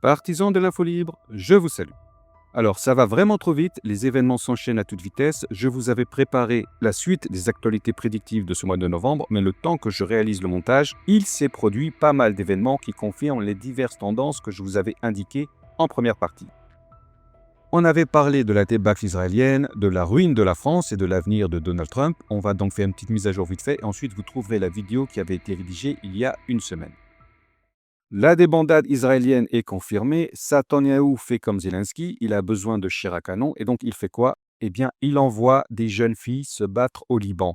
Partisans de l'info libre, je vous salue. Alors, ça va vraiment trop vite, les événements s'enchaînent à toute vitesse. Je vous avais préparé la suite des actualités prédictives de ce mois de novembre, mais le temps que je réalise le montage, il s'est produit pas mal d'événements qui confirment les diverses tendances que je vous avais indiquées en première partie. On avait parlé de la débâcle israélienne, de la ruine de la France et de l'avenir de Donald Trump. On va donc faire une petite mise à jour vite fait, et ensuite vous trouverez la vidéo qui avait été rédigée il y a une semaine. La débandade israélienne est confirmée. Netanyahou fait comme Zelensky, il a besoin de chair à canon, et donc il fait quoi? Eh bien, il envoie des jeunes filles se battre au Liban.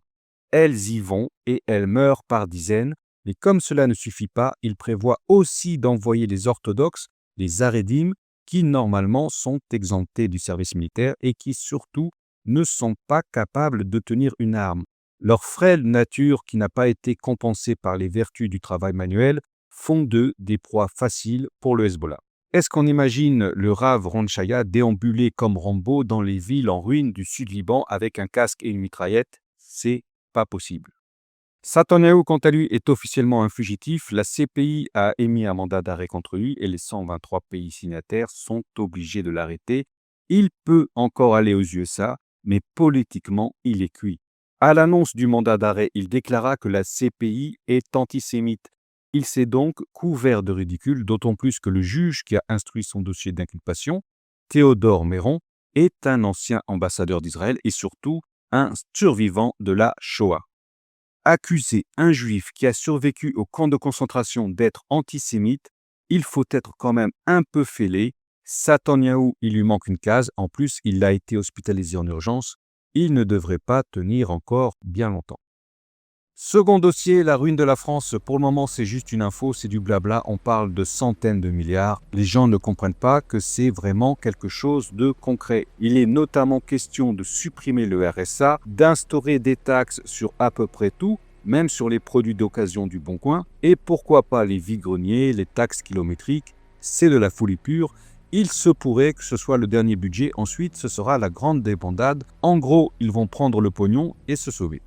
Elles y vont et elles meurent par dizaines. Mais comme cela ne suffit pas, il prévoit aussi d'envoyer les orthodoxes, les Haredim, qui normalement sont exemptés du service militaire et qui surtout ne sont pas capables de tenir une arme. Leur frêle nature, qui n'a pas été compensée par les vertus du travail manuel, font d'eux des proies faciles pour le Hezbollah. Est-ce qu'on imagine le Rav Ron Shaya déambuler comme Rambo dans les villes en ruine du sud-Liban avec un casque et une mitraillette? C'est pas possible. Netanyahou, quant à lui, est officiellement un fugitif. La CPI a émis un mandat d'arrêt contre lui et les 123 pays signataires sont obligés de l'arrêter. Il peut encore aller aux USA, mais politiquement, il est cuit. À l'annonce du mandat d'arrêt, il déclara que la CPI est antisémite. Il s'est donc couvert de ridicule, d'autant plus que le juge qui a instruit son dossier d'inculpation, Théodore Méron, est un ancien ambassadeur d'Israël et surtout un survivant de la Shoah. Accuser un juif qui a survécu au camp de concentration d'être antisémite, il faut être quand même un peu fêlé. Netanyahou, il lui manque une case, en plus il a été hospitalisé en urgence, il ne devrait pas tenir encore bien longtemps. Second dossier, la ruine de la France. Pour le moment, c'est juste une info, c'est du blabla. On parle de centaines de milliards. Les gens ne comprennent pas que c'est vraiment quelque chose de concret. Il est notamment question de supprimer le RSA, d'instaurer des taxes sur à peu près tout, même sur les produits d'occasion du Bon Coin. Et pourquoi pas les vide-greniers, les taxes kilométriques. C'est de la folie pure. Il se pourrait que ce soit le dernier budget. Ensuite, ce sera la grande débandade. En gros, ils vont prendre le pognon et se sauver.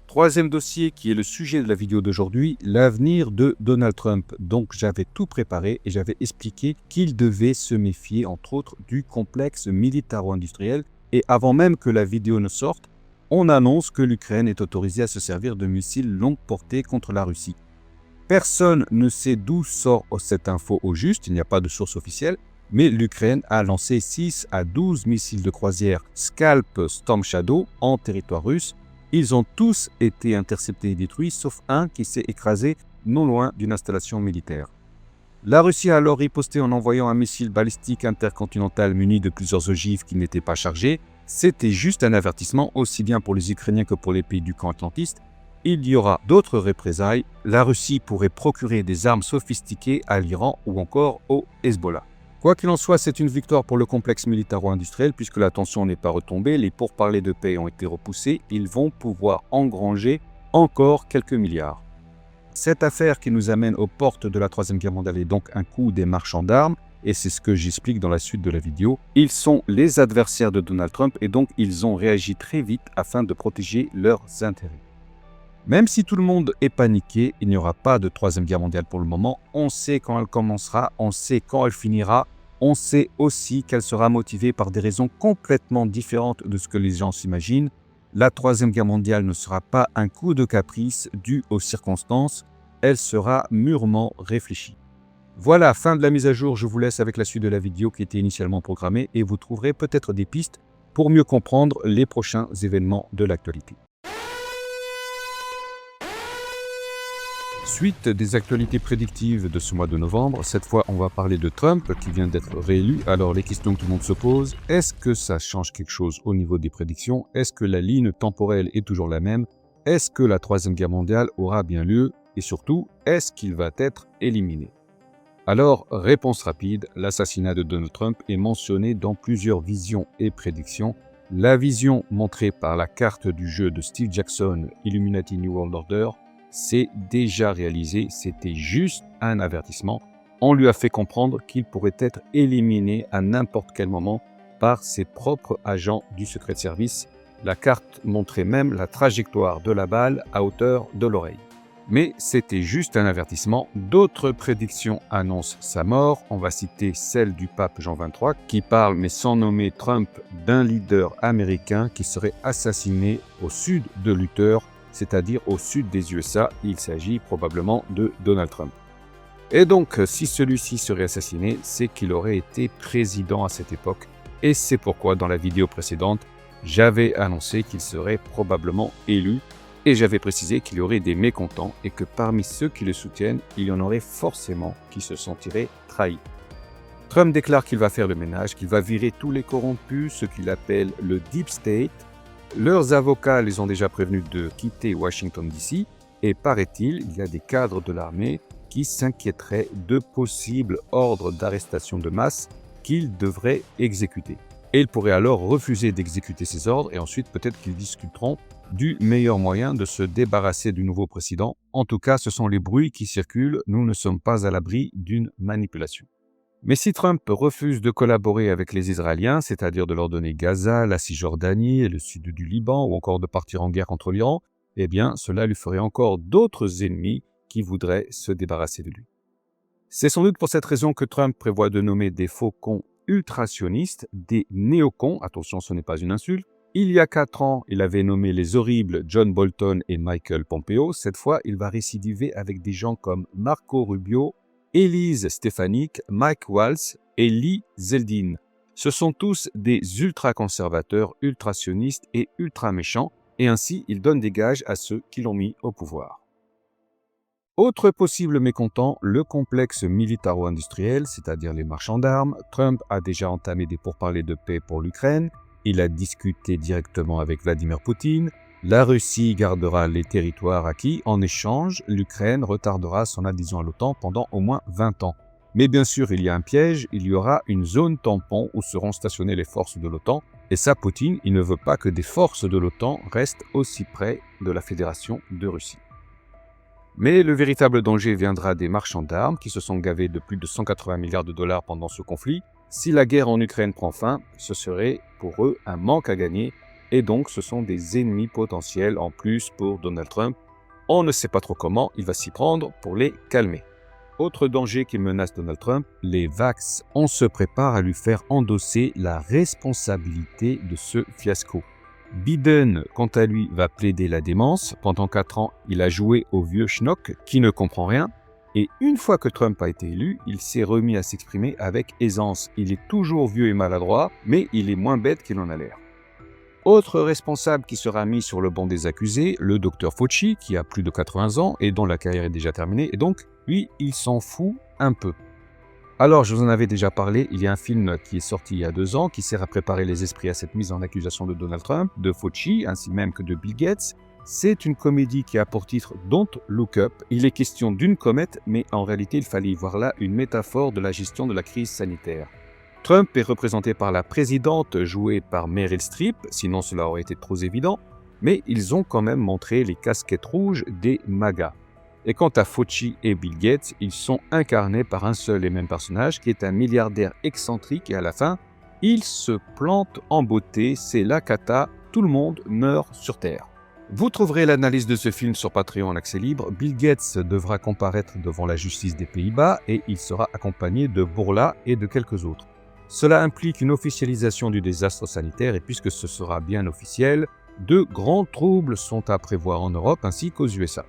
Troisième dossier qui est le sujet de la vidéo d'aujourd'hui, l'avenir de Donald Trump. Donc j'avais tout préparé et j'avais expliqué qu'il devait se méfier entre autres du complexe militaro-industriel. Et avant même que la vidéo ne sorte, on annonce que l'Ukraine est autorisée à se servir de missiles longue portée contre la Russie. Personne ne sait d'où sort cette info au juste, il n'y a pas de source officielle, mais l'Ukraine a lancé 6 à 12 missiles de croisière Scalp Storm Shadow en territoire russe. Ils ont tous été interceptés et détruits, sauf un qui s'est écrasé non loin d'une installation militaire. La Russie a alors riposté en envoyant un missile balistique intercontinental muni de plusieurs ogives qui n'étaient pas chargés. C'était juste un avertissement, aussi bien pour les Ukrainiens que pour les pays du camp atlantiste. Il y aura d'autres représailles. La Russie pourrait procurer des armes sophistiquées à l'Iran ou encore au Hezbollah. Quoi qu'il en soit, c'est une victoire pour le complexe militaro-industriel puisque la tension n'est pas retombée, les pourparlers de paix ont été repoussés, ils vont pouvoir engranger encore quelques milliards. Cette affaire qui nous amène aux portes de la Troisième Guerre mondiale est donc un coup des marchands d'armes, et c'est ce que j'explique dans la suite de la vidéo. Ils sont les adversaires de Donald Trump et donc ils ont réagi très vite afin de protéger leurs intérêts. Même si tout le monde est paniqué, il n'y aura pas de Troisième Guerre mondiale pour le moment. On sait quand elle commencera, on sait quand elle finira. On sait aussi qu'elle sera motivée par des raisons complètement différentes de ce que les gens s'imaginent. La Troisième Guerre mondiale ne sera pas un coup de caprice dû aux circonstances. Elle sera mûrement réfléchie. Voilà, fin de la mise à jour. Je vous laisse avec la suite de la vidéo qui était initialement programmée et vous trouverez peut-être des pistes pour mieux comprendre les prochains événements de l'actualité. Suite des actualités prédictives de ce mois de novembre, cette fois on va parler de Trump qui vient d'être réélu. Alors les questions que tout le monde se pose, est-ce que ça change quelque chose au niveau des prédictions? Est-ce que la ligne temporelle est toujours la même? Est-ce que la Troisième Guerre mondiale aura bien lieu? Et surtout, est-ce qu'il va être éliminé? Alors, réponse rapide, l'assassinat de Donald Trump est mentionné dans plusieurs visions et prédictions. La vision montrée par la carte du jeu de Steve Jackson, Illuminati New World Order, c'est déjà réalisé, c'était juste un avertissement. On lui a fait comprendre qu'il pourrait être éliminé à n'importe quel moment par ses propres agents du Secret Service. La carte montrait même la trajectoire de la balle à hauteur de l'oreille. Mais c'était juste un avertissement. D'autres prédictions annoncent sa mort. On va citer celle du pape Jean XXIII qui parle, mais sans nommer Trump, d'un leader américain qui serait assassiné au sud de l'Utah, c'est-à-dire au sud des USA. Il s'agit probablement de Donald Trump. Et donc, si celui-ci serait assassiné, c'est qu'il aurait été président à cette époque. Et c'est pourquoi, dans la vidéo précédente, j'avais annoncé qu'il serait probablement élu. Et j'avais précisé qu'il y aurait des mécontents et que parmi ceux qui le soutiennent, il y en aurait forcément qui se sentiraient trahis. Trump déclare qu'il va faire le ménage, qu'il va virer tous les corrompus, ce qu'il appelle le Deep State. Leurs avocats les ont déjà prévenus de quitter Washington DC et paraît-il, il y a des cadres de l'armée qui s'inquiéteraient de possibles ordres d'arrestation de masse qu'ils devraient exécuter. Et ils pourraient alors refuser d'exécuter ces ordres et ensuite peut-être qu'ils discuteront du meilleur moyen de se débarrasser du nouveau président. En tout cas, ce sont les bruits qui circulent, nous ne sommes pas à l'abri d'une manipulation. Mais si Trump refuse de collaborer avec les Israéliens, c'est-à-dire de leur donner Gaza, la Cisjordanie et le sud du Liban, ou encore de partir en guerre contre l'Iran, eh bien cela lui ferait encore d'autres ennemis qui voudraient se débarrasser de lui. C'est sans doute pour cette raison que Trump prévoit de nommer des faucons ultra-sionistes, des néocons, attention ce n'est pas une insulte. Il y a 4 ans, il avait nommé les horribles John Bolton et Michael Pompeo. Cette fois, il va récidiver avec des gens comme Marco Rubio, Elise Stefanik, Mike Waltz et Lee Zeldin. Ce sont tous des ultra-conservateurs, ultra-sionistes et ultra-méchants, et ainsi ils donnent des gages à ceux qui l'ont mis au pouvoir. Autre possible mécontent, le complexe militaro-industriel, c'est-à-dire les marchands d'armes. Trump a déjà entamé des pourparlers de paix pour l'Ukraine. Il a discuté directement avec Vladimir Poutine. La Russie gardera les territoires acquis. En échange, l'Ukraine retardera son adhésion à l'OTAN pendant au moins 20 ans. Mais bien sûr, il y a un piège. Il y aura une zone tampon où seront stationnées les forces de l'OTAN. Et ça, Poutine, il ne veut pas que des forces de l'OTAN restent aussi près de la Fédération de Russie. Mais le véritable danger viendra des marchands d'armes qui se sont gavés de plus de 180 milliards de dollars pendant ce conflit. Si la guerre en Ukraine prend fin, ce serait pour eux un manque à gagner et donc ce sont des ennemis potentiels en plus pour Donald Trump. On ne sait pas trop comment il va s'y prendre pour les calmer. Autre danger qui menace Donald Trump, les Vax. On se prépare à lui faire endosser la responsabilité de ce fiasco. Biden, quant à lui, va plaider la démence. Pendant 4 ans, il a joué au vieux schnock qui ne comprend rien. Et une fois que Trump a été élu, il s'est remis à s'exprimer avec aisance. Il est toujours vieux et maladroit, mais il est moins bête qu'il en a l'air. Autre responsable qui sera mis sur le banc des accusés, le Dr Fauci, qui a plus de 80 ans et dont la carrière est déjà terminée. Et donc, lui, il s'en fout un peu. Alors, je vous en avais déjà parlé, il y a un film qui est sorti il y a 2 ans qui sert à préparer les esprits à cette mise en accusation de Donald Trump, de Fauci, ainsi même que de Bill Gates. C'est une comédie qui a pour titre Don't Look Up. Il est question d'une comète, mais en réalité, il fallait y voir là une métaphore de la gestion de la crise sanitaire. Trump est représenté par la présidente jouée par Meryl Streep, sinon cela aurait été trop évident, mais ils ont quand même montré les casquettes rouges des MAGA. Et quant à Fauci et Bill Gates, ils sont incarnés par un seul et même personnage qui est un milliardaire excentrique et à la fin, il se plante en beauté, c'est la cata, tout le monde meurt sur Terre. Vous trouverez l'analyse de ce film sur Patreon en accès libre. Bill Gates devra comparaître devant la justice des Pays-Bas et il sera accompagné de Bourla et de quelques autres. Cela implique une officialisation du désastre sanitaire et puisque ce sera bien officiel, de grands troubles sont à prévoir en Europe ainsi qu'aux USA.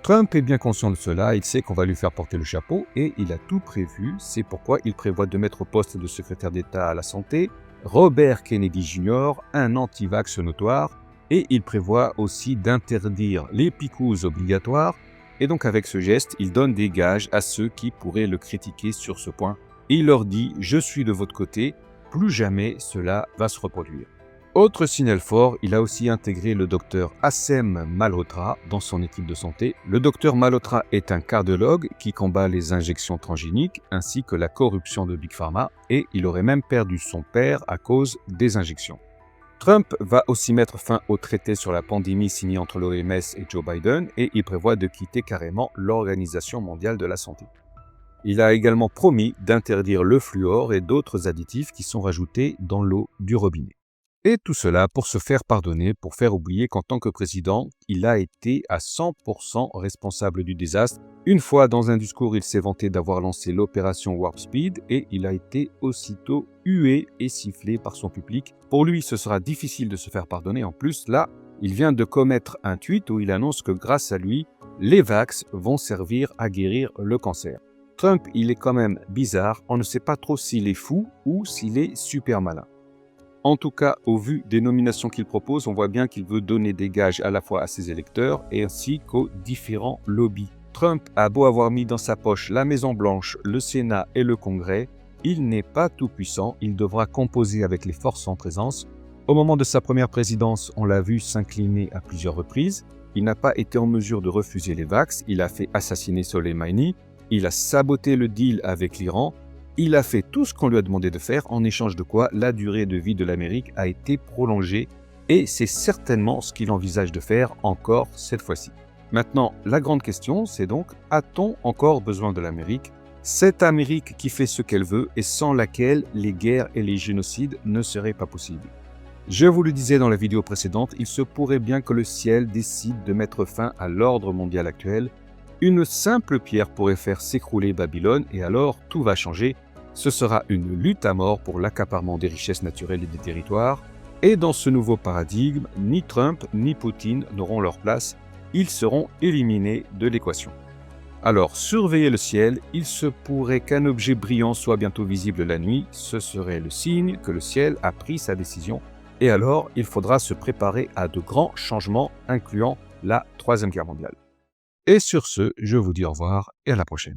Trump est bien conscient de cela, il sait qu'on va lui faire porter le chapeau et il a tout prévu, c'est pourquoi il prévoit de mettre au poste de secrétaire d'État à la santé Robert Kennedy Jr., un anti-vax notoire, et il prévoit aussi d'interdire les picousses obligatoires, et donc avec ce geste, il donne des gages à ceux qui pourraient le critiquer sur ce point, et il leur dit « Je suis de votre côté, plus jamais cela va se reproduire ». Autre signal fort, il a aussi intégré le docteur Assem Malhotra dans son équipe de santé. Le docteur Malhotra est un cardiologue qui combat les injections transgéniques ainsi que la corruption de Big Pharma et il aurait même perdu son père à cause des injections. Trump va aussi mettre fin au traité sur la pandémie signé entre l'OMS et Joe Biden et il prévoit de quitter carrément l'Organisation mondiale de la santé. Il a également promis d'interdire le fluor et d'autres additifs qui sont rajoutés dans l'eau du robinet. Et tout cela pour se faire pardonner, pour faire oublier qu'en tant que président, il a été à 100% responsable du désastre. Une fois dans un discours, il s'est vanté d'avoir lancé l'opération Warp Speed et il a été aussitôt hué et sifflé par son public. Pour lui, ce sera difficile de se faire pardonner. En plus, là, il vient de commettre un tweet où il annonce que grâce à lui, les vax vont servir à guérir le cancer. Trump, il est quand même bizarre. On ne sait pas trop s'il est fou ou s'il est super malin. En tout cas, au vu des nominations qu'il propose, on voit bien qu'il veut donner des gages à la fois à ses électeurs et ainsi qu'aux différents lobbies. Trump a beau avoir mis dans sa poche la Maison-Blanche, le Sénat et le Congrès, il n'est pas tout puissant, il devra composer avec les forces en présence. Au moment de sa première présidence, on l'a vu s'incliner à plusieurs reprises. Il n'a pas été en mesure de refuser les vax, il a fait assassiner Soleimani, il a saboté le deal avec l'Iran. Il a fait tout ce qu'on lui a demandé de faire, en échange de quoi la durée de vie de l'Amérique a été prolongée et c'est certainement ce qu'il envisage de faire encore cette fois-ci. Maintenant, la grande question, c'est donc, a-t-on encore besoin de l'Amérique? Cette Amérique qui fait ce qu'elle veut et sans laquelle les guerres et les génocides ne seraient pas possibles. Je vous le disais dans la vidéo précédente, il se pourrait bien que le ciel décide de mettre fin à l'ordre mondial actuel. Une simple pierre pourrait faire s'écrouler Babylone et alors tout va changer. Ce sera une lutte à mort pour l'accaparement des richesses naturelles et des territoires. Et dans ce nouveau paradigme, ni Trump ni Poutine n'auront leur place. Ils seront éliminés de l'équation. Alors, surveillez le ciel. Il se pourrait qu'un objet brillant soit bientôt visible la nuit. Ce serait le signe que le ciel a pris sa décision. Et alors, il faudra se préparer à de grands changements, incluant la Troisième Guerre mondiale. Et sur ce, je vous dis au revoir et à la prochaine.